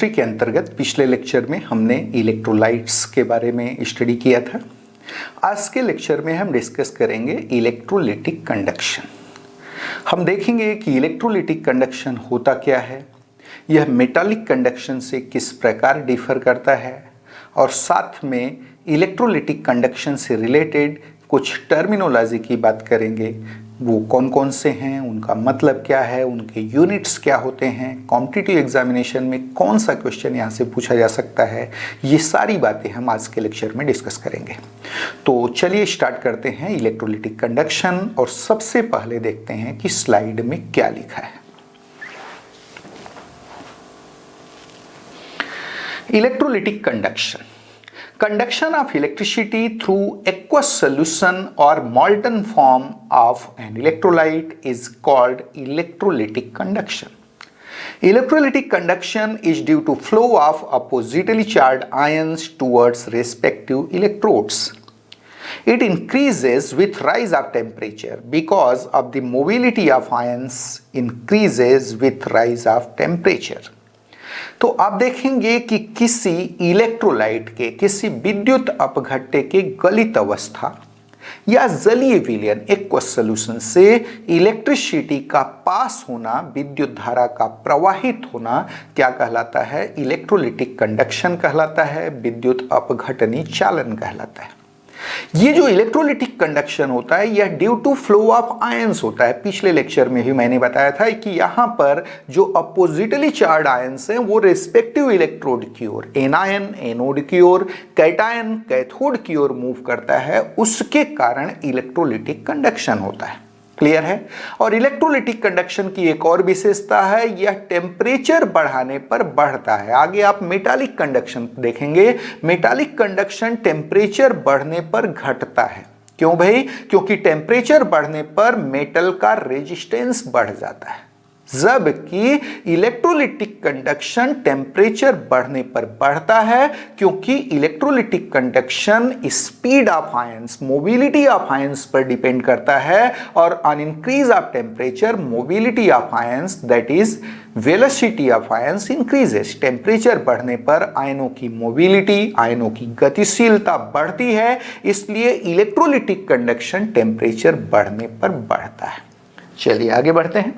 Chemistry के अंतर्गत पिछले लेक्चर में हमने इलेक्ट्रोलाइट्स के बारे में स्टडी किया था। आज के लेक्चर में हम डिस्कस करेंगे इलेक्ट्रोलिटिक कंडक्शन। हम देखेंगे कि इलेक्ट्रोलिटिक कंडक्शन होता क्या है, यह मेटालिक कंडक्शन से किस प्रकार डिफर करता है, और साथ में इलेक्ट्रोलिटिक कंडक्शन से रिलेटेड कुछ टर्मिनोलॉजी की बात करेंगे। वो कौन कौन से हैं, उनका मतलब क्या है, उनके यूनिट्स क्या होते हैं, कॉम्पिटिटिव एग्जामिनेशन में कौन सा क्वेश्चन यहाँ से पूछा जा सकता है, ये सारी बातें हम आज के लेक्चर में डिस्कस करेंगे। तो चलिए स्टार्ट करते हैं इलेक्ट्रोलिटिक कंडक्शन, और सबसे पहले देखते हैं कि स्लाइड में क्या लिखा है। Electrolytic conduction of electricity through aqueous solution or molten form of an electrolyte is called electrolytic conduction. Electrolytic conduction is due to flow of oppositely charged ions towards respective electrodes. It increases with rise of temperature because of the mobility of ions increases with rise of temperature. तो आप देखेंगे कि किसी electrolyte के, किसी विद्युत अपघट्य के गलित अवस्था या जलीय विलयन एक्वस सॉल्यूशन से इलेक्ट्रिसिटी का पास होना, विद्युत धारा का प्रवाहित होना क्या कहलाता है? इलेक्ट्रोलिटिक कंडक्शन कहलाता है, विद्युत अपघटनी चालन कहलाता है। ये जो इलेक्ट्रोलिटिक कंडक्शन होता है यह due to flow of ions होता है। पिछले लेक्चर में भी मैंने बताया था कि यहाँ पर जो अपोजिटली चार्ज आयंस हैं वो रेस्पेक्टिव इलेक्ट्रोड की ओर, एनायन एनोड की ओर, कैटायन कैथोड की ओर मूव करता है, उसके कारण इलेक्ट्रोलिटिक कंडक्शन होता है। क्लियर है? और इलेक्ट्रोलिटिक कंडक्शन की एक और विशेषता है, यह टेम्परेचर बढ़ाने पर बढ़ता है। आगे आप मेटालिक कंडक्शन देखेंगे, मेटालिक कंडक्शन टेम्परेचर बढ़ने पर घटता है। क्यों भाई? क्योंकि टेम्परेचर बढ़ने पर मेटल का रेजिस्टेंस बढ़ जाता है, जबकि इलेक्ट्रोलिटिक कंडक्शन टेम्परेचर बढ़ने पर बढ़ता है, क्योंकि electrolytic conduction speed of ions, mobility of ions पर डिपेंड करता है, और on increase of temperature mobility of ions, that is velocity of ions increases. Temperature बढ़ने पर आयनों की मोबिलिटी, आयनों की गतिशीलता बढ़ती है, इसलिए इलेक्ट्रोलिटिक कंडक्शन टेम्परेचर बढ़ने पर बढ़ता है। चलिए आगे बढ़ते हैं।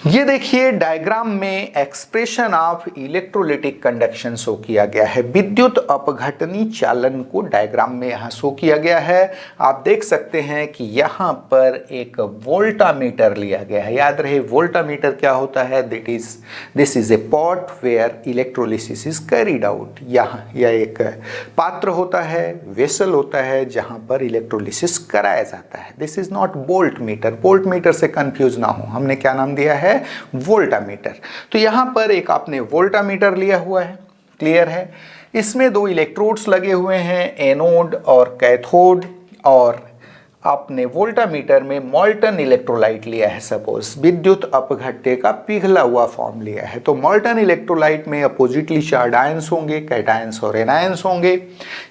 ये देखिए डायग्राम में expression of electrolytic conduction show किया गया है। विद्युत अपघटनी चालन को डायग्राम में यहाँ शो किया गया है। आप देख सकते हैं कि यहाँ पर एक वोल्टामीटर लिया गया है। याद रहे वोल्टामीटर क्या होता है? This is a pot where electrolysis is carried out. यहाँ यह एक पात्र होता है, वेसल होता है जहाँ पर इलेक्ट्रोलिसिस कराया जाता है। This is not volt meter, volt meter से कंफ्यूज ना हो, हमने क्या नाम दिया है? वोल्टामीटर। तो यहां पर एक आपने वोल्टामीटर लिया हुआ है। क्लियर है? इसमें दो इलेक्ट्रोड्स लगे हुए हैं, एनोड और कैथोड, और आपने वोल्टामीटर में मॉल्टन इलेक्ट्रोलाइट लिया है। सपोज विद्युत अपघट्य का पिघला हुआ फॉर्म लिया है, तो मॉल्टन इलेक्ट्रोलाइट में अपोजिटली चार्ज आयंस होंगे, कैटायंस और एनायंस होंगे।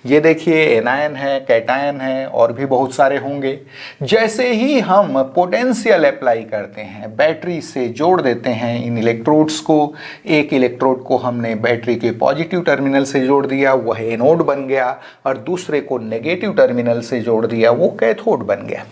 ये देखिए एनायन है, कैटायन है, और भी बहुत सारे होंगे। जैसे ही हम पोटेंशियल अप्लाई करते हैं, बैटरी से जोड़ देते हैं इन इलेक्ट्रोड्स को, एक इलेक्ट्रोड को हमने बैटरी के पॉजिटिव टर्मिनल से जोड़ दिया, वह एनोड बन गया, और दूसरे को नेगेटिव टर्मिनल से जोड़ दिया, वो कैथोड बन गया।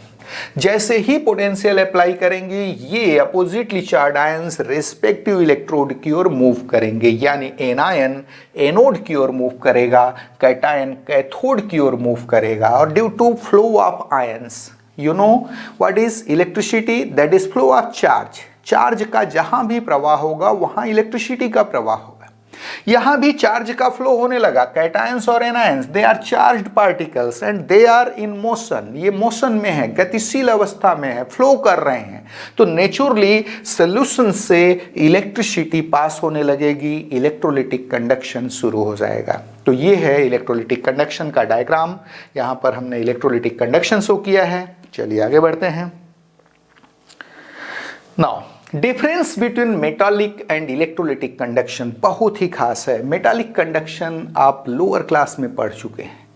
जैसे ही पोटेंशियल अप्लाई करेंगे, ये oppositely charge ions respective electrode की ओर मूव करेंगे, यानी एनायन एनोड की ओर मूव करेगा, कैटायन कैथोड की ओर मूव करेगा। और due to flow of ions, you know what is electricity? That is flow of charge. Charge का जहां भी प्रवाह होगा वहां इलेक्ट्रिसिटी का प्रवाह होगा। यहां भी चार्ज का फ्लो होने लगा। कैटायंस और anions, they are charged particles and they are in motion. ये मोशन में है, गतिशील अवस्था में है, फ्लो कर रहे हैं, तो नेचुरली सॉल्यूशन से इलेक्ट्रिसिटी पास होने लगेगी, इलेक्ट्रोलिटिक कंडक्शन शुरू हो जाएगा। तो ये है इलेक्ट्रोलिटिक कंडक्शन का डायग्राम। यहां पर हमने इलेक्ट्रोलिटिक कंडक्शन शो किया है। चलिए आगे बढ़ते हैं। Now difference between metallic and electrolytic conduction बहुत ही खास है। मेटालिक कंडक्शन आप लोअर क्लास में पढ़ चुके हैं,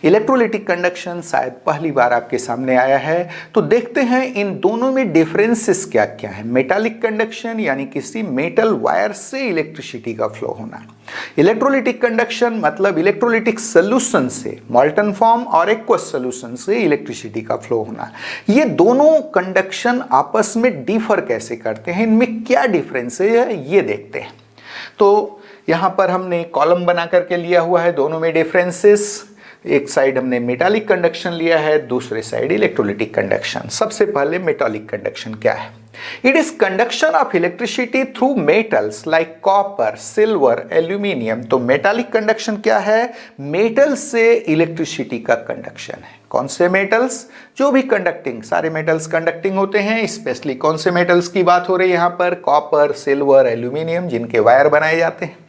इलेक्ट्रोलिटिक कंडक्शन शायद पहली बार आपके सामने आया है, तो देखते हैं इन दोनों में डिफरेंसेस क्या क्या है। मेटालिक कंडक्शन यानी किसी मेटल वायर से इलेक्ट्रिसिटी का फ्लो होना, इलेक्ट्रोलिटिक कंडक्शन मतलब इलेक्ट्रोलिटिक सोल्यूशन से, मॉल्टन फॉर्म और एक्वस सोल्यूशन से इलेक्ट्रिसिटी का फ्लो होना। ये दोनों कंडक्शन आपस में डिफर कैसे करते हैं, इनमें क्या डिफरेंस है ये देखते हैं। तो यहां पर हमने कॉलम बना करके लिया हुआ है दोनों में डिफरेंसेस। एक साइड हमने मेटालिक कंडक्शन लिया है, दूसरे साइड इलेक्ट्रोलिटिक कंडक्शन। सबसे पहले मेटालिक कंडक्शन क्या है? It is conduction of electricity through metals like copper, silver, aluminium. तो मेटालिक कंडक्शन क्या है? मेटल से इलेक्ट्रिसिटी का कंडक्शन है। कौन से मेटल्स? जो भी कंडक्टिंग, सारे मेटल्स कंडक्टिंग होते हैं। स्पेशली कौन से मेटल्स की बात हो रही है यहाँ पर? कॉपर, सिल्वर, एल्यूमिनियम, जिनके वायर बनाए जाते हैं।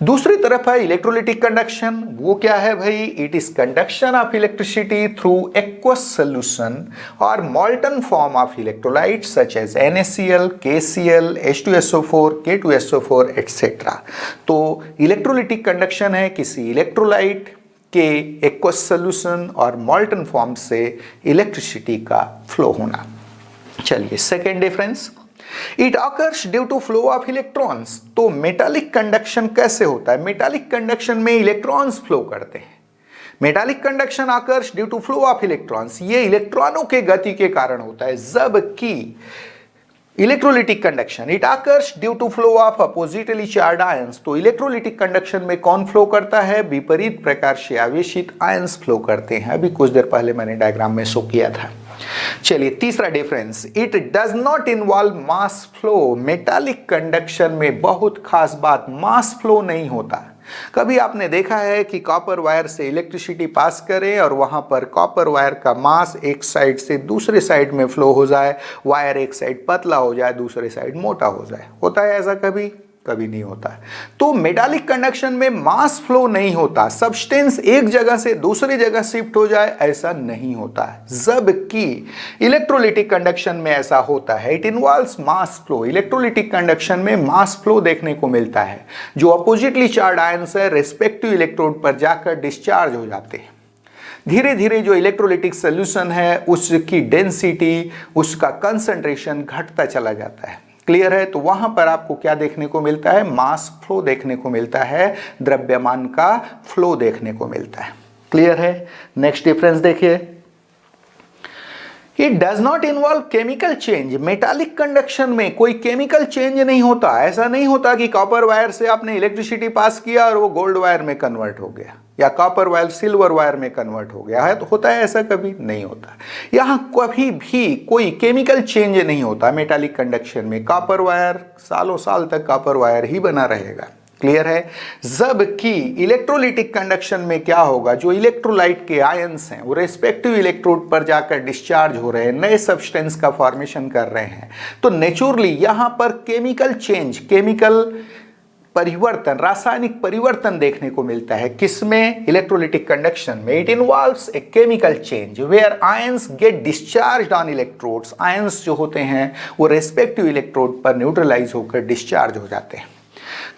दूसरी तरफ है इलेक्ट्रोलिटिक कंडक्शन। वो क्या है भाई? It is conduction of electricity through aqueous solution और molten form of electrolyte such as NaCl, KCl, H2SO4, K2SO4 etcetera. तो इलेक्ट्रोलिटिक कंडक्शन है किसी इलेक्ट्रोलाइट के एक्वस सॉल्यूशन और मॉल्टन फॉर्म से इलेक्ट्रिसिटी का फ्लो होना। चलिए second difference, it occurs due to flow of electrons. तो मेटालिक कंडक्शन कैसे होता है? मेटालिक कंडक्शन में इलेक्ट्रॉन्स फ्लो करते हैं। Metallic conduction occurs due to flow of electrons, ये इलेक्ट्रॉनों के गति के कारण होता है। जबकि electrolytic conduction it occurs due to flow of oppositely charge ions. तो इलेक्ट्रोलिटिक कंडक्शन में कौन फ्लो करता है? विपरीत प्रकार से आवेशित आयंस फ्लो करते हैं। अभी कुछ देर पहले मैंने डायग्राम में शो किया था। चलिए तीसरा difference, it does not involve mass flow. Metallic conduction में बहुत खास बात, मास फ्लो नहीं होता। कभी आपने देखा है कि कॉपर वायर से इलेक्ट्रिसिटी पास करें और वहां पर कॉपर वायर का मास एक साइड से दूसरे साइड में फ्लो हो जाए, वायर एक साइड पतला हो जाए, दूसरे साइड मोटा हो जाए? होता है ऐसा कभी? कभी नहीं होता। तो मेटालिक कंडक्शन में मास फ्लो नहीं होता, सब्सटेंस एक जगह से दूसरी जगह शिफ्ट हो जाए, ऐसा नहीं होता है। जबकि इलेक्ट्रोलिटिक कंडक्शन में ऐसा होता है, it involves mass flow. Electrolytic conduction में मास फ्लो देखने को मिलता है। जो अपोजिटली चार्ज आयंस है रेस्पेक्टिव इलेक्ट्रोड पर जाकर डिस्चार्ज हो जाते हैं। धीरे धीरे जो इलेक्ट्रोलिटिक सोल्यूशन है उसकी डेंसिटी, उसका कंसंट्रेशन घटता चला जाता है। क्लियर है? तो वहां पर आपको क्या देखने को मिलता है? मास फ्लो देखने को मिलता है, द्रव्यमान का फ्लो देखने को मिलता है। क्लियर है? नेक्स्ट डिफरेंस देखिए, it does not involve chemical change. Metallic conduction में कोई केमिकल चेंज नहीं होता। ऐसा नहीं होता कि कॉपर वायर से आपने इलेक्ट्रिसिटी पास किया और वो गोल्ड वायर में कन्वर्ट हो गया, या कॉपर वायर सिल्वर वायर में कन्वर्ट हो गया है। तो होता है ऐसा? कभी नहीं होता। यहां कभी भी कोई केमिकल चेंज नहीं होता। मेटालिक कंडक्शन में कॉपर वायर सालों साल तक कॉपर वायर ही बना रहेगा। क्लियर है? जबकि इलेक्ट्रोलिटिक कंडक्शन में क्या होगा? जो इलेक्ट्रोलाइट के आयंस हैं वो रेस्पेक्टिव इलेक्ट्रोड पर जाकर डिस्चार्ज हो रहे हैं, नए सब्सटेंस का फॉर्मेशन कर रहे हैं। तो नेचुरली यहां पर केमिकल चेंज, केमिकल परिवर्तन, रासायनिक परिवर्तन देखने को मिलता है। किसमें? इलेक्ट्रोलिटिक कंडक्शन में। It involves a chemical change where ions get discharged on electrodes. Ions जो होते हैं वो रेस्पेक्टिव इलेक्ट्रोड पर न्यूट्रलाइज होकर डिस्चार्ज हो जाते हैं।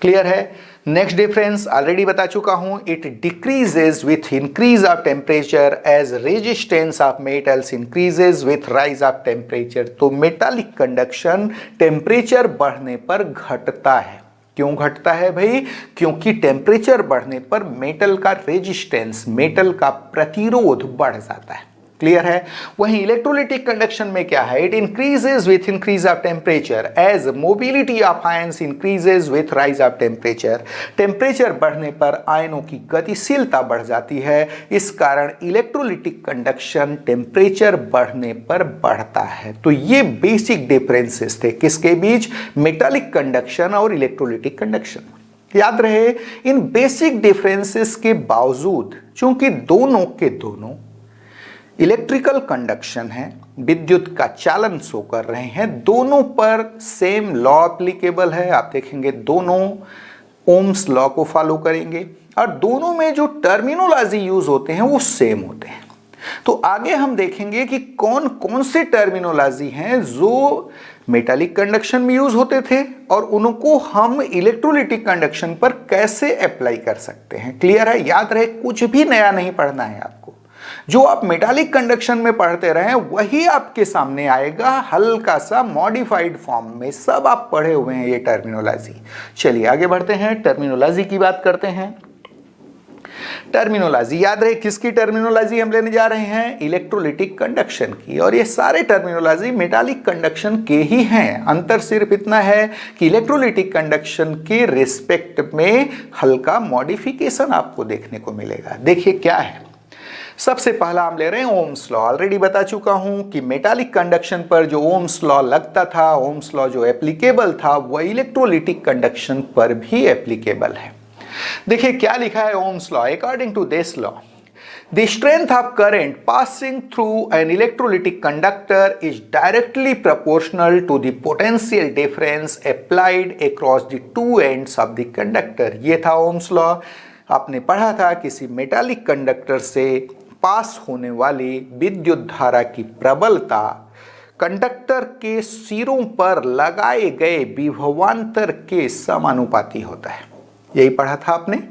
क्लियर है? नेक्स्ट डिफरेंस ऑलरेडी बता चुका हूं, it decreases with increase of temperature as resistance of metals increases with rise of temperature. तो मेटालिक कंडक्शन टेम्परेचर बढ़ने पर घटता है। क्यों घटता है भाई? क्योंकि टेम्परेचर बढ़ने पर मेटल का रेजिस्टेंस, मेटल का प्रतिरोध बढ़ जाता है। क्लियर है? वहीं इलेक्ट्रोलिटिक कंडक्शन में क्या है? It increases with increase of temperature as mobility of ions increases with rise of temperature. Temperature बढ़ने पर आयनों की गतिशीलता बढ़ जाती है। इस कारण इलेक्ट्रोलिटिक कंडक्शन टेम्परेचर बढ़ने पर बढ़ता है। तो ये बेसिक डिफरेंसेस थे किसके बीच? मेटालिक कंडक्शन और इलेक्ट्रोलिटिक कंडक्शन। याद रहे, इन बेसिक डिफरेंसेस के बावजूद चूंकि दोनों के दोनों इलेक्ट्रिकल कंडक्शन है, विद्युत का चालन शो कर रहे हैं, दोनों पर सेम लॉ एप्लीकेबल है। आप देखेंगे दोनों ओम्स लॉ को फॉलो करेंगे और दोनों में जो टर्मिनोलॉजी यूज होते हैं वो सेम होते हैं। तो आगे हम देखेंगे कि कौन कौन से टर्मिनोलॉजी हैं जो मेटालिक कंडक्शन में यूज होते थे और उनको हम इलेक्ट्रोलिटिक कंडक्शन पर कैसे अप्लाई कर सकते हैं। क्लियर है? याद रहे, कुछ भी नया नहीं पढ़ना है आपको। जो आप मेटालिक कंडक्शन में पढ़ते रहे वही आपके सामने आएगा, हल्का सा मॉडिफाइड फॉर्म में। सब आप पढ़े हुए हैं ये टर्मिनोलॉजी। चलिए आगे बढ़ते हैं, टर्मिनोलॉजी की बात करते हैं। टर्मिनोलॉजी याद रहे, किसकी टर्मिनोलॉजी हम लेने जा रहे हैं? इलेक्ट्रोलिटिक कंडक्शन की। और ये सारे टर्मिनोलॉजी मेटालिक कंडक्शन के ही हैं। अंतर सिर्फ इतना है कि इलेक्ट्रोलिटिक कंडक्शन के रिस्पेक्ट में हल्का मॉडिफिकेशन आपको देखने को मिलेगा। देखिए क्या है। सबसे पहला हम ले रहे हैं ओम्स लॉ। ऑलरेडी बता चुका हूं कि मेटालिक कंडक्शन पर जो ओम्स लॉ लगता था, ओम्स लॉ जो एप्लीकेबल था, वह इलेक्ट्रोलिटिक कंडक्शन पर भी एप्लीकेबल है। देखिए क्या लिखा है Ohm's law. According to this law, the strength of current passing through an electrolytic conductor is directly proportional to the potential difference applied across the two ends of the conductor। ये था Ohm's law. आपने पढ़ा था किसी metallic conductor से पास होने वाली विद्युत धारा की प्रबलता कंडक्टर के सिरों पर लगाए गए विभवांतर के समानुपाती होता है। यही पढ़ा था आपने।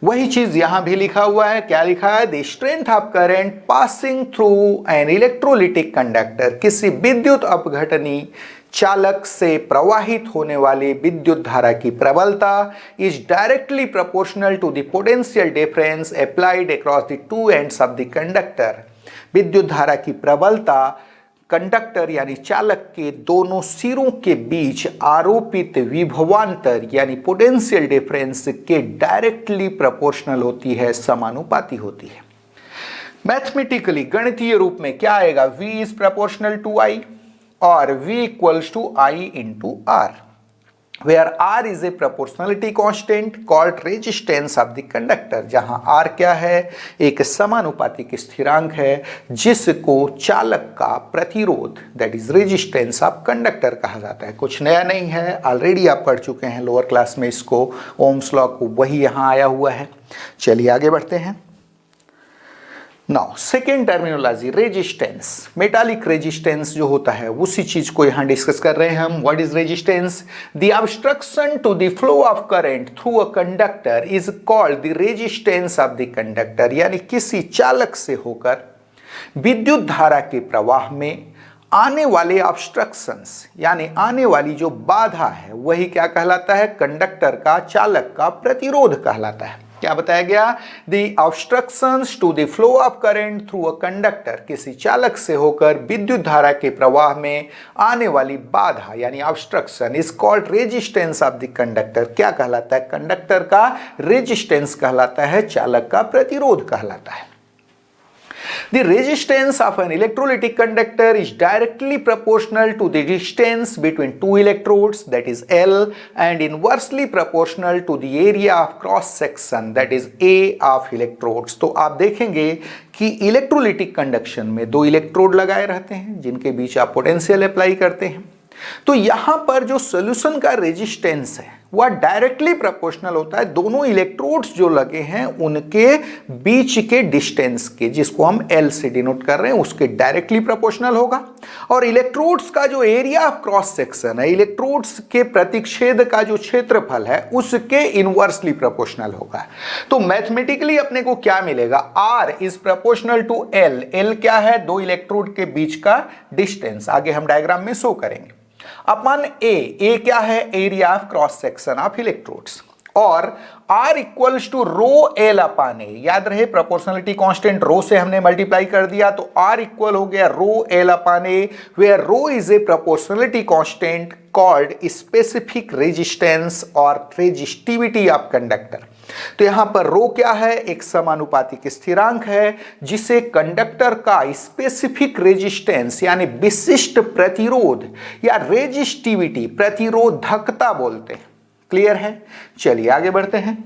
वही चीज यहां भी लिखा हुआ है। क्या लिखा है? The strength of current passing through an electrolytic conductor, किसी विद्युत अपघटनी चालक से प्रवाहित होने वाली विद्युत धारा की प्रबलता is directly proportional to the potential difference applied across the two ends of the conductor. विद्युत धारा की प्रबलता कंडक्टर यानी चालक के दोनों सिरों के बीच आरोपित विभवांतर यानी पोटेंशियल डिफरेंस के डायरेक्टली प्रोपोर्शनल होती है, समानुपाती होती है। मैथमेटिकली गणितीय रूप में क्या आएगा? V is proportional to I और V equals to I into R, where R is a proportionality constant called resistance of the conductor। जहां R क्या है? एक समानुपातिक स्थिरांक है जिसको चालक का प्रतिरोध that is resistance of conductor कहा जाता है। कुछ नया नहीं है, ऑलरेडी आप पढ़ चुके हैं लोअर क्लास में इसको, ओम्स लॉ को, वही यहां आया हुआ है। चलिए आगे बढ़ते हैं। Now second terminology resistance. Metallic resistance जो होता है उसी चीज को यहां डिस्कस कर रहे हैं हम। What is resistance? The obstruction to the flow of current through a conductor is called the resistance of the conductor. यानी किसी चालक से होकर विद्युत धारा के प्रवाह में आने वाले ऑब्स्ट्रक्शंस यानी आने वाली जो बाधा है वही क्या कहलाता है? कंडक्टर का, चालक का प्रतिरोध कहलाता है। क्या बताया गया? The obstructions to the flow of current through a conductor, किसी चालक से होकर विद्युत धारा के प्रवाह में आने वाली बाधा यानी obstruction is called resistance of the conductor. क्या कहलाता है? कंडक्टर का रेजिस्टेंस कहलाता है, चालक का प्रतिरोध कहलाता है। The resistance of an electrolytic conductor is directly proportional to the distance between two electrodes, that is L, and inversely proportional to the area of cross section, that is A of electrodes। तो आप देखेंगे कि electrolytic conduction में दो electrode लगाए रहते हैं जिनके बीच आप पोटेंशियल अप्लाई करते हैं। तो यहां पर जो सोल्यूशन का रेजिस्टेंस है वह डायरेक्टली प्रोपोर्शनल होता है दोनों इलेक्ट्रोड्स जो लगे हैं उनके बीच के डिस्टेंस के, जिसको हम L से डिनोट कर रहे हैं, उसके डायरेक्टली प्रोपोर्शनल होगा। और इलेक्ट्रोड्स का जो एरिया ऑफ क्रॉस सेक्शन है, इलेक्ट्रोड्स के प्रतिच्छेद का जो क्षेत्रफल है, उसके इनवर्सली प्रोपोर्शनल होगा। तो मैथमेटिकली अपने को क्या मिलेगा? R is proportional to L। L क्या है? दो इलेक्ट्रोड के बीच का डिस्टेंस, आगे हम डायग्राम में शो करेंगे, अपन A क्या है? Area of cross section of electrodes. और R equals to rho L upon A. याद रहे प्रोपोर्शनलिटी कांस्टेंट रो से हमने मल्टीप्लाई कर दिया तो R इक्वल हो गया rho L upon A, where rho is a proportionality constant called specific resistance और रेजिस्टिविटी ऑफ कंडक्टर। तो यहां पर रो क्या है? एक समानुपातिक स्थिरांक है जिसे कंडक्टर का स्पेसिफिक रेजिस्टेंस यानी विशिष्ट प्रतिरोध या रेजिस्टिविटी, प्रतिरोधकता बोलते हैं। क्लियर है? चलिए आगे बढ़ते हैं।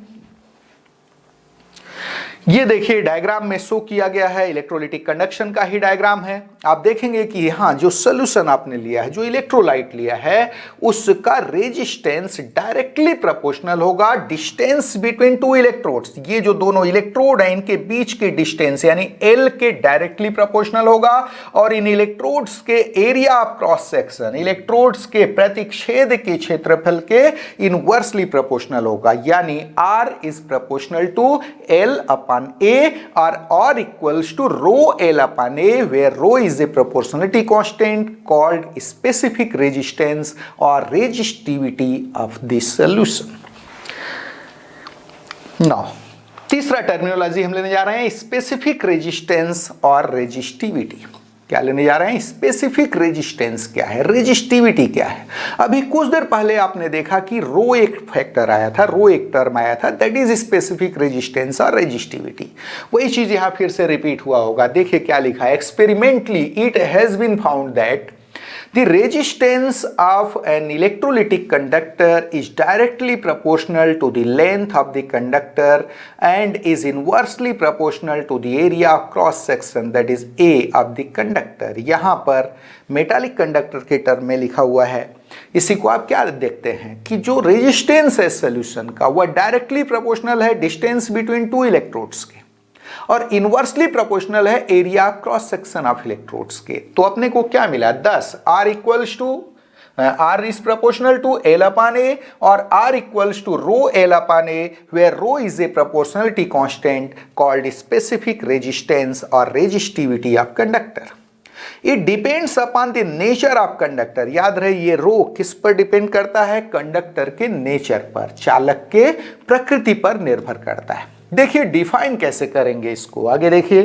ये देखिए डायग्राम में शो किया गया है, इलेक्ट्रोलाइटिक कंडक्शन का ही डायग्राम है। आप देखेंगे कि यहाँ जो सोल्यूशन आपने लिया है, जो इलेक्ट्रोलाइट लिया है, उसका रेजिस्टेंस डायरेक्टली प्रोपोर्शनल होगा डिस्टेंस बिटवीन टू इलेक्ट्रोड्स। ये जो दोनों इलेक्ट्रोड हैं इनके बीच की डिस्टेंस यानी L के डायरेक्टली प्रोपोर्शनल होगा, और इन इलेक्ट्रोड्स के area of cross section, electrodes के प्रतिच्छेद के क्षेत्रफल के इनवर्सली प्रोपोर्शनल होगा, यानी R is proportional to L upon A or equals to rho L upon A, where rho is a proportionality constant called specific resistance or resistivity of the solution. Now, तीसरा terminology हम लेने जा रहे हैं specific resistance और resistivity. क्या लेने जा रहे हैं? स्पेसिफिक रेजिस्टेंस क्या है, रेजिस्टिविटी क्या है। अभी कुछ देर पहले आपने देखा कि रो एक फैक्टर आया था, रो एक टर्म आया था, दैट इज स्पेसिफिक रेजिस्टेंस और रेजिस्टिविटी। वही चीज यहां फिर से रिपीट हुआ होगा। देखिए क्या लिखा है, experimentally it has been found that the resistance of an electrolytic conductor is directly proportional to the length of the conductor and is inversely proportional to the area of cross section, that is A of the conductor। यहाँ पर metallic conductor के term में लिखा हुआ है। इसी को आप क्या देखते हैं कि जो रेजिस्टेंस है सोल्यूशन का वह डायरेक्टली प्रोपोर्शनल है डिस्टेंस बिटवीन टू इलेक्ट्रोड्स के, और इनवर्सली प्रोपोर्शनल है area cross section of electrodes के। तो अपने को क्या मिला, 10 R equals to R is proportional to L upon A और R equals to rho L upon A, where rho is a proportionality constant called specific resistance or resistivity of conductor. It depends upon the nature of conductor। याद रहे ये रो किस पर depend करता है, conductor के nature पर, चालक के प्रकृति पर निर्भर करता है। देखिए डिफाइन कैसे करेंगे इसको, आगे देखिए।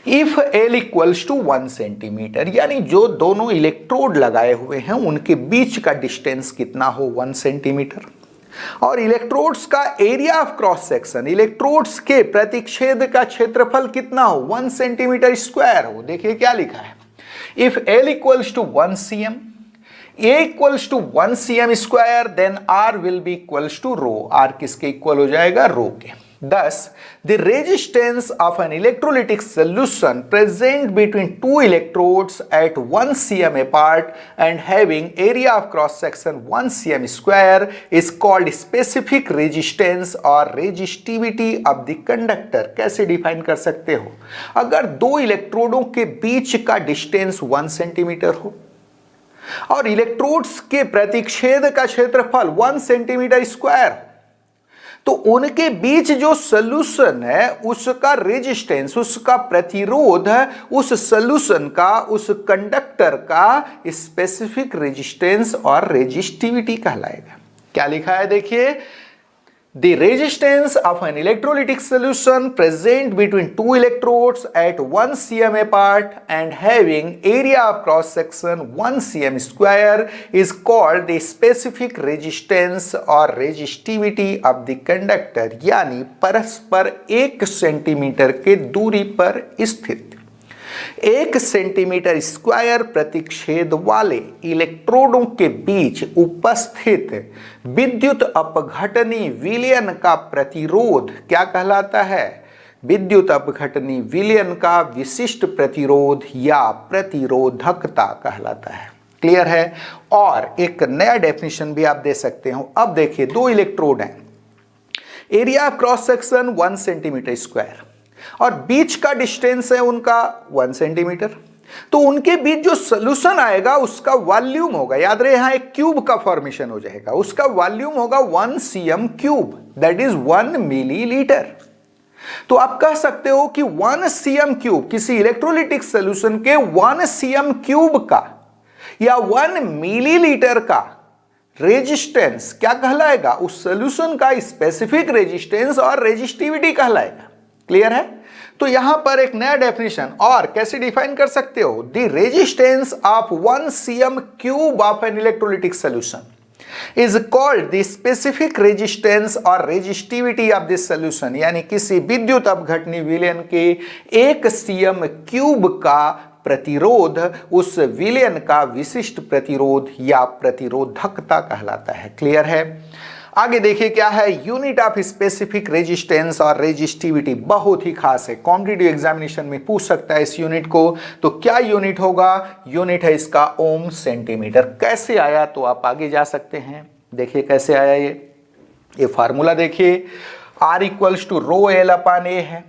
If L equals to 1 centimetre, यानी जो दोनों इलेक्ट्रोड लगाए हुए हैं उनके बीच का डिस्टेंस कितना हो, 1 सेंटीमीटर, और इलेक्ट्रोड्स का area of cross section, electrodes के प्रतिच्छेद का क्षेत्रफल कितना हो, 1 सेंटीमीटर स्क्वायर हो। देखिए क्या लिखा है, if L equals to 1 cm, A equals to 1 cm square, then R will be equals to rho। R किसके इक्वल हो जाएगा, रो के। Thus, the resistance of an electrolytic solution present between two electrodes at 1 cm apart and having area of cross section 1 cm square is called specific resistance or resistivity of the conductor। कैसे define कर सकते हो, अगर दो इलेक्ट्रोडों के बीच का distance 1 centimetre हो और इलेक्ट्रोड्स के प्रतिच्छेद का क्षेत्रफल 1 सेंटीमीटर स्क्वायर, तो उनके बीच जो सोल्यूशन है उसका रेजिस्टेंस, उसका प्रतिरोध, उस सोल्यूशन का, उस कंडक्टर का स्पेसिफिक रेजिस्टेंस और रेजिस्टिविटी कहलाएगा। क्या लिखा है देखिए, the resistance of an electrolytic solution present between two electrodes at 1 cm apart and having area of cross section 1 cm square is called the specific resistance or resistivity of the conductor। यानी परस्पर 1 centimetre के दूरी पर स्थित 1 centimetre square प्रतिच्छेद वाले इलेक्ट्रोडों के बीच उपस्थित विद्युत अपघटनी विलयन का प्रतिरोध क्या कहलाता है, विद्युत अपघटनी विलयन का विशिष्ट प्रतिरोध या प्रतिरोधकता कहलाता है। क्लियर है। और एक नया डेफिनेशन भी आप दे सकते हो। अब देखिए दो इलेक्ट्रोड हैं, area of cross section 1 centimetre square और बीच का डिस्टेंस है उनका 1 सेंटीमीटर, तो उनके बीच जो सोल्यूशन आएगा उसका वॉल्यूम होगा, याद रहे यहां एक क्यूब का फॉर्मेशन हो जाएगा, उसका वॉल्यूम होगा 1 cm cube, that is 1 millilitre. तो आप कह सकते हो कि 1 cm क्यूब किसी इलेक्ट्रोलिटिक सोल्यूशन के 1 cm क्यूब का या 1 मिलीलीटर का रेजिस्टेंस क्या कहलाएगा, उस सोल्यूशन का स्पेसिफिक रेजिस्टेंस और रेजिस्टिविटी कहलाएगा। क्लियर है। तो यहां पर एक नया डेफिनेशन और कैसे डिफाइन कर सकते हो, the resistance of 1 cm cube of an electrolytic solution is called the specific resistance और रेजिस्टिविटी ऑफ दिस सोल्यूशन। यानी किसी विद्युत अपघटनी विलयन के 1 cm क्यूब का प्रतिरोध उस विलयन का विशिष्ट प्रतिरोध या प्रतिरोधकता कहलाता है। क्लियर है। आगे देखिए क्या है, यूनिट ऑफ स्पेसिफिक रेजिस्टेंस और रेजिस्टिविटी बहुत ही खास है, कॉम्पिटिटिव एग्जामिनेशन में पूछ सकता है इस यूनिट को। तो क्या यूनिट होगा, यूनिट है इसका ओम सेंटीमीटर। कैसे आया तो आप आगे जा सकते हैं, देखिए कैसे आया ये फार्मूला देखिए, R equals to rho L upon A है,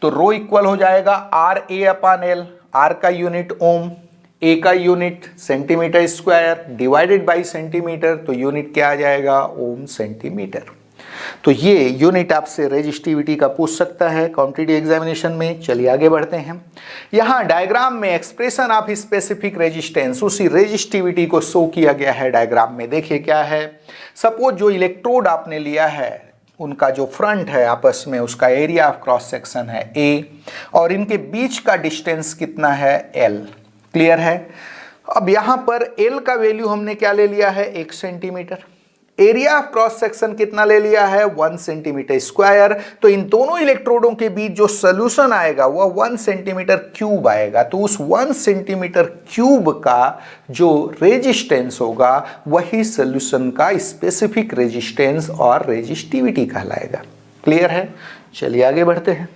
तो रो इक्वल हो जाएगा R A upon L, R का यूनिट ओम, ए का unit centimetre square divided by centimetre, तो यूनिट क्या आ जाएगा, ओम सेंटीमीटर। तो ये यूनिट आपसे रेजिस्टिविटी का पूछ सकता है कॉम्पिटिटिव एग्जामिनेशन में। चलिए आगे बढ़ते हैं। यहाँ डायग्राम में एक्सप्रेशन ऑफ स्पेसिफिक रेजिस्टेंस, उसी रेजिस्टिविटी को शो किया गया है डायग्राम में। देखिए क्या है, सपोज जो इलेक्ट्रोड आपने लिया है उनका जो फ्रंट है आपस में, उसका एरिया ऑफ क्रॉस सेक्शन है A और इनके बीच का डिस्टेंस कितना है L। क्लियर है। अब यहां पर L का वैल्यू हमने क्या ले लिया है, 1 centimetre, area of cross section कितना ले लिया है, 1 सेंटीमीटर स्क्वायर। तो इन दोनों इलेक्ट्रोडों के बीच जो सोल्यूशन आएगा वह 1 सेंटीमीटर क्यूब आएगा। तो उस 1 सेंटीमीटर क्यूब का जो रेजिस्टेंस होगा वही सोल्यूशन का स्पेसिफिक रेजिस्टेंस और रेजिस्टिविटी कहलाएगा। क्लियर है। चलिए आगे बढ़ते हैं।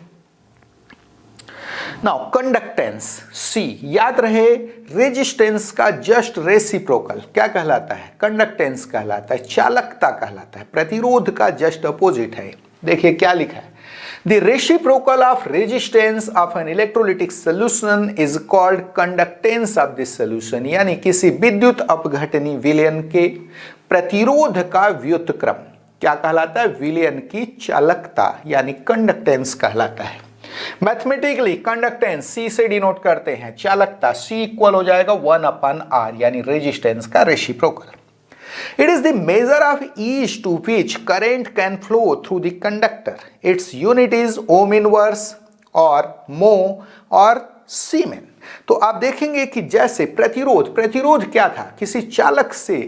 नाउ कंडक्टेंस C, याद रहे रेजिस्टेंस का जस्ट रेसिप्रोकल क्या कहलाता है, कंडक्टेंस कहलाता है, चालकता कहलाता है, प्रतिरोध का जस्ट अपोजिट है। देखिए क्या लिखा है, the reciprocal of resistance of an electrolytic solution is called conductance of this solution, यानी किसी विद्युत अपघटनी विलयन के प्रतिरोध का व्युत्क्रम क्या कहलाता है, विलयन की चालकता यानी कंडक्टेंस कहलाता है। मैथमेटिकली कंडक्टेंस C से डिनोट करते हैं, चालकता C इक्वल हो जाएगा 1/R यानी रेजिस्टेंस का reciprocal. It is the measure of ease to which current can flow through the conductor, its unit is ohm inverse और मो और सीमेन। तो आप देखेंगे कि जैसे प्रतिरोध क्या था, किसी चालक से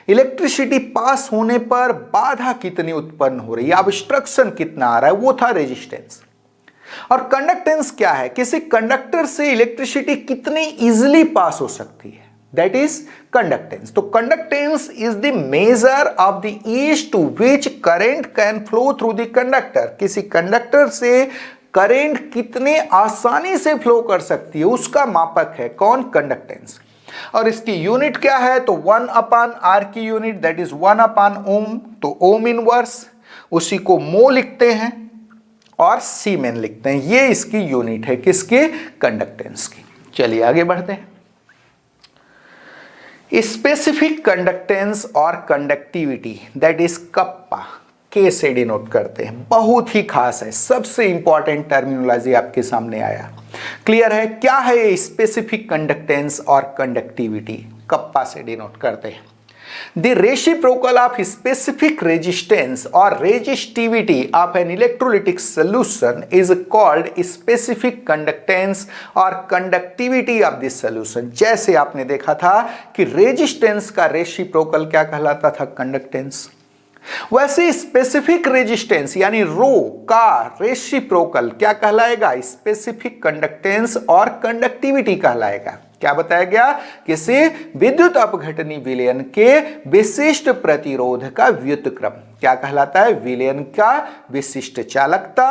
इलेक्ट्रिसिटी पास होने पर बाधा कितनी उत्पन्न हो रही है, ऑब्स्ट्रक्शन कितना आ रहा है, वो था रेजिस्टेंस। और कंडक्टेंस क्या है, किसी कंडक्टर से इलेक्ट्रिसिटी कितनी इजीली पास हो सकती है, दैट इज कंडक्टेंस। तो conductance is the measure of the ease to which current can flow through the conductor, किसी कंडक्टर से करंट कितने आसानी से फ्लो कर सकती है उसका मापक है कौन, कंडक्टेंस। और इसकी यूनिट क्या है, तो 1/R की यूनिट दैट इज 1/ओम, तो ओम इनवर्स, उसी को मो लिखते हैं और सीमेन लिखते हैं। ये इसकी यूनिट है किसके, कंडक्टेंस की। चलिए आगे बढ़ते हैं। स्पेसिफिक कंडक्टेंस और कंडक्टिविटी दैट इज कप्पा, के से डिनोट करते हैं, बहुत ही खास है, सबसे इंपॉर्टेंट टर्मिनोलॉजी आपके सामने आया। क्लियर है। क्या है स्पेसिफिक कंडक्टेंस और कंडक्टिविटी, कप्पा से डिनोट करते हैं। The reciprocal of specific resistance or resistivity of an electrolytic solution is called specific conductance or conductivity of this solution। जैसे आपने देखा था कि रेजिस्टेंस का रेसिप्रोकल क्या कहलाता था, कंडक्टेंस, वैसे स्पेसिफिक रेजिस्टेंस यानी रो का रेसिप्रोकल क्या कहलाएगा, स्पेसिफिक कंडक्टेंस और कंडक्टिविटी कहलाएगा। क्या बताया गया, किसी विद्युत अपघटनी विलयन के विशिष्ट प्रतिरोध का व्युत्क्रम क्या कहलाता है, विलयन का विशिष्ट चालकता,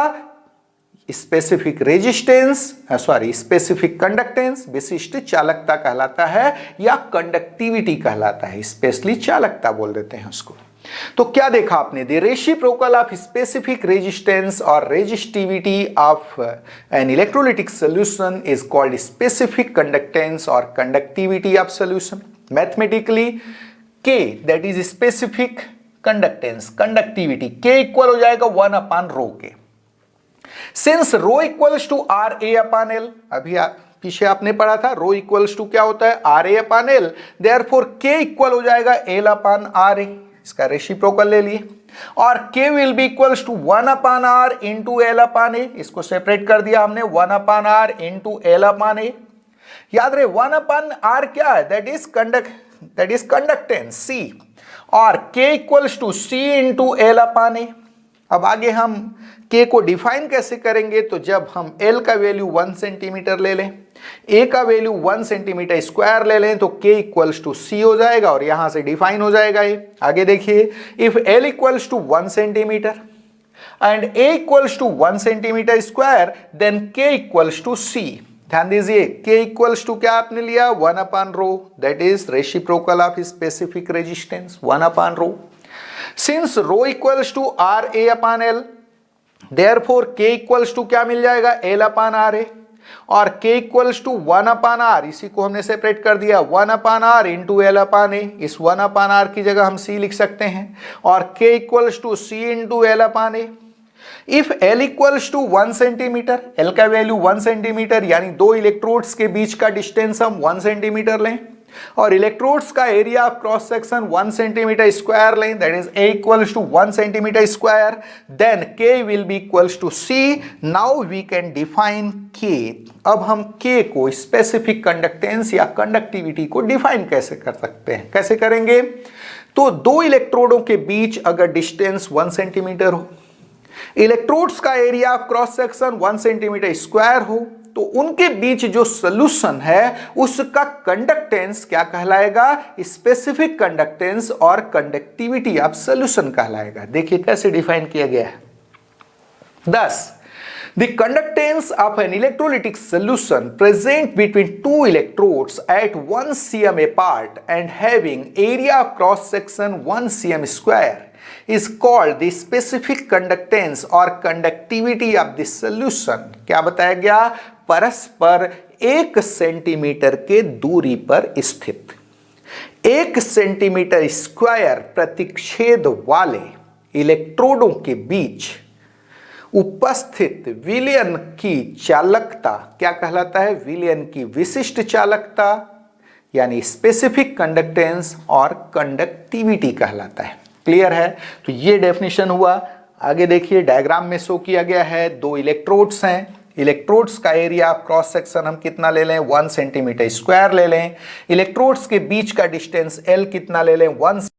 स्पेसिफिक रेजिस्टेंस स्पेसिफिक कंडक्टेंस विशिष्ट चालकता कहलाता है, या कंडक्टिविटी कहलाता है, स्पेशली चालकता बोल देते हैं उसको। तो क्या देखा आपने, the reciprocal of specific resistance और resistivity of an electrolytic solution is called specific conductance और कंडक्टिविटी ऑफ सोल्यूशन। मैथमेटिकली के that is specific conductance, conductivity के इक्वल हो जाएगा 1/रो के। Since rho equals to R A upon L, अभी पीछे आपने पढ़ा था रो इक्वल्स टू क्या होता है, R A upon L, therefore K equal हो जाएगा L/R, इसका रेसिप्रोकल ले लिए, और k will be equals to 1/R into L/A, इसको सेपरेट कर दिया हमने 1/R इंटू L/A। याद रहे 1/R क्या है, दैट इज कंडक्टेंस C, और k equals to C into L/A। अब आगे हम k को डिफाइन कैसे करेंगे, तो जब हम L का वैल्यू 1 सेंटीमीटर ले लें ए का वैल्यू 1 सेंटीमीटर स्क्वायर ले लें तो के इक्वल्स टू सी हो जाएगा और यहां से डिफाइन हो जाएगा ये। आगे देखिए, if L equals to 1 centimetre and A equals to 1 centimetre square then K equals to C. ध्यान दीजिए, के इक्वल्स टू क्या आपने लिया, 1 upon rho, that is reciprocal of specific resistance 1 upon rho. Since rho equals to R A upon L, therefore K equals to क्या मिल जाएगा, L upon R A, और k equals to 1 upon R, इसी को हमने separate कर दिया 1 upon are into L upon ए। इस 1 अपान आर की जगह हम c लिख सकते हैं और k equals to c into L upon A. If l equals to 1 centimetre, l का वैल्यू 1 सेंटीमीटर यानी दो इलेक्ट्रोड्स के बीच का डिस्टेंस हम 1 सेंटीमीटर लें और इलेक्ट्रोड्स का area of cross section 1 centimetre square लें, that is a equals to 1 centimetre square, then k will be equals to c। Now we can define k। अब हम k को स्पेसिफिक कंडक्टेंस या conductivity को define कैसे कर सकते हैं, कैसे करेंगे, तो दो इलेक्ट्रोडों के बीच अगर डिस्टेंस 1 सेंटीमीटर हो, इलेक्ट्रोड्स का area of cross section 1 centimetre square हो, तो उनके बीच जो सॉल्यूशन है उसका कंडक्टेंस क्या कहलाएगा, स्पेसिफिक कंडक्टेंस और कंडक्टिविटी ऑफ सॉल्यूशन कहलाएगा। देखिए कैसे डिफाइन किया गया है। Thus, the conductance of an electrolytic solution present between two electrodes at 1 cm apart and having area of cross section 1 cm square is called the specific conductance or conductivity of the solution। क्या बताया गया, परस्पर 1 centimetre के दूरी पर स्थित 1 centimetre square प्रतिच्छेद वाले इलेक्ट्रोडों के बीच उपस्थित विलयन की चालकता क्या कहलाता है, विलयन की विशिष्ट चालकता यानी स्पेसिफिक कंडक्टेंस और कंडक्टिविटी कहलाता है। क्लियर है, तो ये डेफिनेशन हुआ। आगे देखिए, डायग्राम में शो किया गया है, दो इलेक्ट्रोड्स हैं, इलेक्ट्रोड्स का एरिया ऑफ क्रॉस सेक्शन हम कितना ले लें, 1 सेंटीमीटर स्क्वायर ले लें, इलेक्ट्रोड्स के बीच का डिस्टेंस L कितना ले लें, 1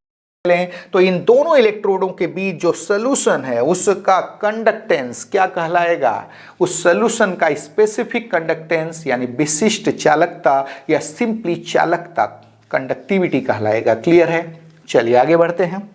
लें, तो इन दोनों इलेक्ट्रोडों के बीच जो सॉल्यूशन है उसका कंडक्टेंस क्या कहलाएगा, उस सॉल्यूशन का स्पेसिफिक कंडक्टेंस यानी विशिष्ट चालकता या सिंपली चालकता कंडक्टिविटी कहलाएगा। क्लियर है, चलिए आगे बढ़ते हैं।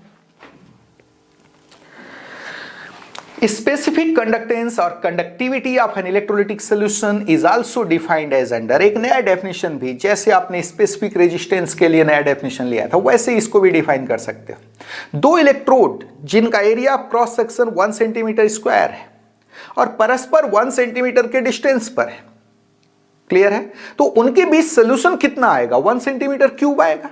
स्पेसिफिक कंडक्टेंस और conductivity of an electrolytic solution is also defined as under. एक नया डेफिनेशन भी, जैसे आपने स्पेसिफिक रेजिस्टेंस के लिए नया डेफिनेशन लिया था वैसे इसको भी डिफाइन कर सकते हो। दो इलेक्ट्रोड जिनका area of cross section 1 centimetre square है और परस्पर 1 सेंटीमीटर के डिस्टेंस पर है, क्लियर है, तो उनके बीच सोल्यूशन कितना आएगा, 1 सेंटीमीटर क्यूब आएगा,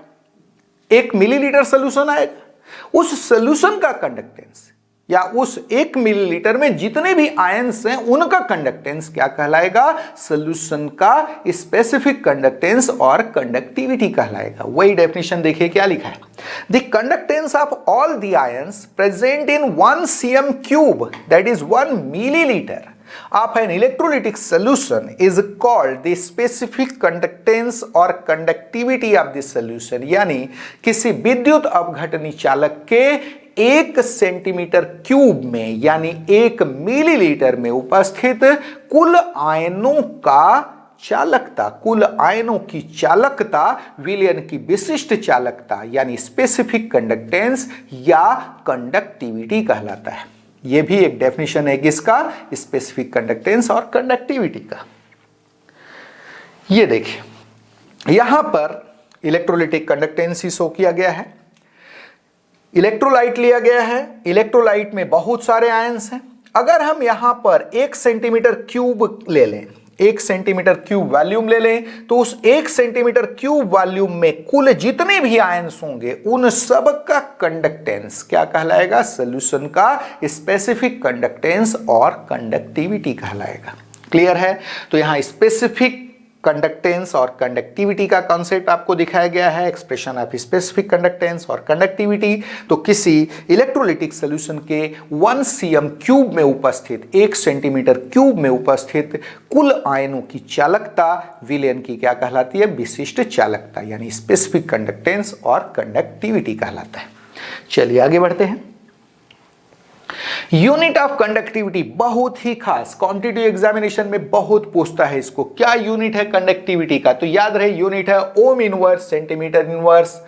1 मिलीलीटर सोल्यूशन आएगा। उस सोल्यूशन का कंडक्टेंस या उस 1 मिलीलीटर में जितने भी आयंस हैं उनका कंडक्टेंस क्या कहलाएगा, सॉल्यूशन का स्पेसिफिक कंडक्टेंस और कंडक्टिविटी कहलाएगा। वही डेफिनेशन देखिए क्या लिखा है, the conductance of all the ions present in 1 cm cube that is 1 millilitre of an electrolytic solution is called the specific conductance और conductivity of the solution। यानी किसी विद्युत अपघटनी चालक के 1 सेंटीमीटर क्यूब में यानी 1 मिलीलीटर में उपस्थित कुल आयनों का चालकता, कुल आयनों की चालकता विलयन की विशिष्ट चालकता यानी स्पेसिफिक कंडक्टेंस या कंडक्टिविटी कहलाता है। यह भी एक डेफिनेशन है किसका, स्पेसिफिक कंडक्टेंस और कंडक्टिविटी का। ये देखिए यहां पर इलेक्ट्रोलाइटिक कंडक्टेंस ही शो किया गया है। इलेक्ट्रोलाइट लिया गया है, इलेक्ट्रोलाइट में बहुत सारे आयंस हैं। अगर हम यहां पर 1 सेंटीमीटर क्यूब ले लें, 1 सेंटीमीटर क्यूब वॉल्यूम ले लें, तो उस 1 सेंटीमीटर क्यूब वॉल्यूम में कुल जितने भी आयंस होंगे उन सब का कंडक्टेंस क्या कहलाएगा, सॉल्यूशन का स्पेसिफिक कंडक्टेंस और कंडक्टिविटी कहलाएगा। क्लियर है, तो यहां स्पेसिफिक कंडक्टेंस और कंडक्टिविटी का कॉन्सेप्ट आपको दिखाया गया है, एक्सप्रेशन ऑफ स्पेसिफिक कंडक्टेंस और कंडक्टिविटी। तो किसी इलेक्ट्रोलिटिक सॉल्यूशन के 1 cm क्यूब में उपस्थित 1 सेंटीमीटर क्यूब में उपस्थित कुल आयनों की चालकता विलयन की क्या कहलाती है, विशिष्ट चालकता यानी स्पेसिफिक कंडक्टेंस और कंडक्टिविटी कहलाता है। चलिए आगे बढ़ते हैं। यूनिट ऑफ कंडक्टिविटी बहुत ही खास, कॉम्पिटिटिव एग्जामिनेशन में बहुत पूछता है इसको। क्या यूनिट है कंडक्टिविटी का? तो याद रहे यूनिट है ohm inverse centimetre inverse.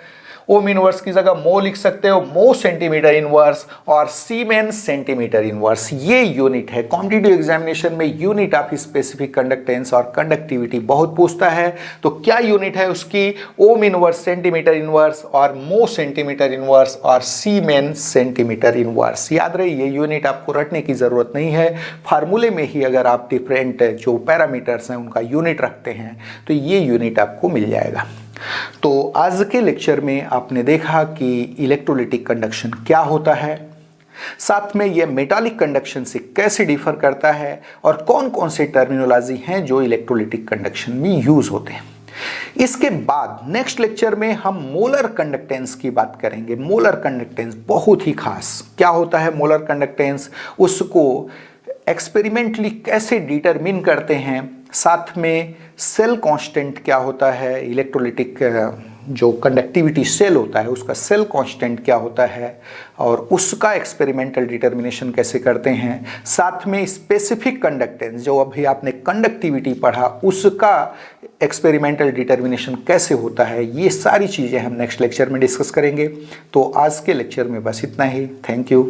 Ohm inverse की जगह मो लिख सकते हो, मो सेंटीमीटर इनवर्स, और सीमेंस सेंटीमीटर इनवर्स, ये यूनिट है। कॉम्पिटिटिव एग्जामिनेशन में यूनिट ऑफ स्पेसिफिक कंडक्टेंस और कंडक्टिविटी बहुत पूछता है। तो क्या यूनिट है उसकी? ओम इनवर्स सेंटीमीटर इनवर्स, और मो सेंटीमीटर इनवर्स, और सीमेंस सेंटीमीटर इनवर्स। याद रहे ये यूनिट आपको रटने की जरूरत नहीं है, फार्मूले में ही अगर आप डिफरेंट जो पैरामीटर्स हैं उनका यूनिट रखते हैं तो ये यूनिट आपको मिल जाएगा। तो आज के लेक्चर में आपने देखा कि इलेक्ट्रोलिटिक कंडक्शन क्या होता है, साथ में यह मेटालिक कंडक्शन से कैसे डिफर करता है, और कौन कौन से टर्मिनोलॉजी हैं जो इलेक्ट्रोलिटिक कंडक्शन में यूज होते हैं। इसके बाद नेक्स्ट लेक्चर में हम मोलर कंडक्टेंस की बात करेंगे। मोलर कंडक्टेंस बहुत ही खास, क्या होता है मोलर कंडक्टेंस, उसको एक्सपेरिमेंटली कैसे डिटरमिन करते हैं, साथ में सेल कांस्टेंट क्या होता है, इलेक्ट्रोलिटिक जो कंडक्टिविटी सेल होता है उसका सेल कांस्टेंट क्या होता है, और उसका एक्सपेरिमेंटल डिटर्मिनेशन कैसे करते हैं, साथ में स्पेसिफिक कंडक्टेंस जो अभी आपने कंडक्टिविटी पढ़ा उसका एक्सपेरिमेंटल डिटर्मिनेशन कैसे होता है, ये सारी चीज़ें हम नेक्स्ट लेक्चर में डिस्कस करेंगे। तो आज के लेक्चर में बस इतना ही। Thank you.